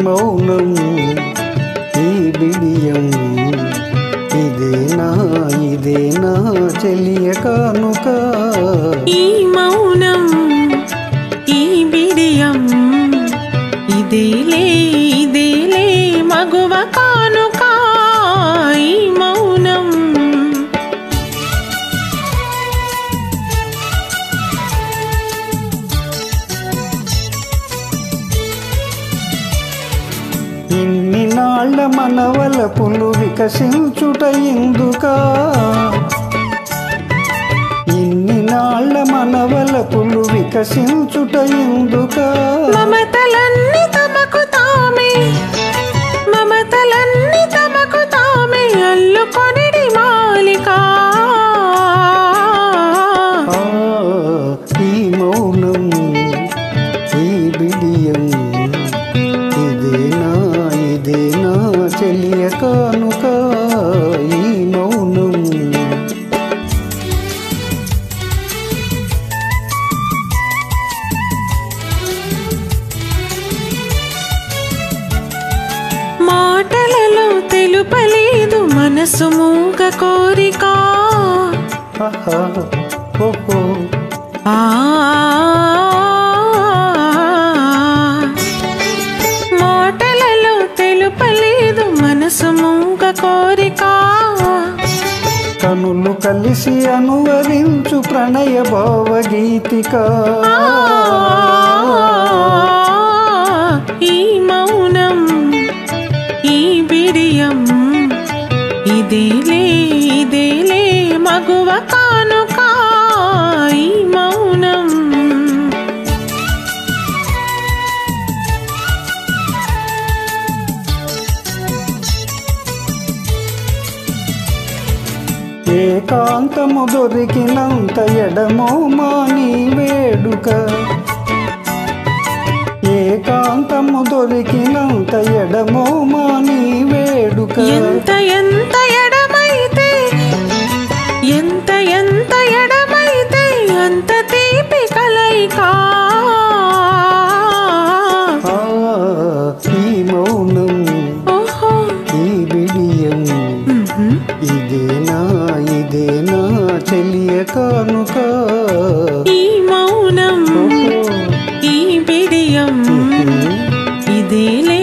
మౌనం ఈ బిడియం ఇదేనా చెలియ కానుక ఈ మౌనం ఈ బిడియం ఇదేలే మగువ కానుక ఈ మౌనం ఇన్ని నాళ్ళ మనవలపులు వికసించుట ఎందుకా ఇన్ని నాళ్ళ మనవలపులు వికసించుట ఎందుకా మమతలన్నీ తమకు తామే అల్లుకొనిడి మాలిక ఈ మౌనం ఈ బిడియం ఇదేనా చెలియ కానుక ఈ మౌనం మాటలలో తెలుపలేదు మనసు మూగ కోరిక మాటలలో తెలుపలేదు మనసు మూగ కోరిక కనులు కలిసి అనువరించు ప్రణయ భావగీతిక ఈ మౌనం ఈ బిడియం ఇదేలే మగువ కానుక ఈ మౌనం ఏకాంతము దొరికినంత ఎడమో మాని వేడుక ఏకాంతము దొరికినంత ఎడమో మాని వేడుక ఎంత ఎడమైతే అంత తీపి కలయిక ఈ మౌనం ఈ బిడియం ఇదేనా చెలియ కానుక ఈ మౌనం ఈ బిడియం ఇదేలే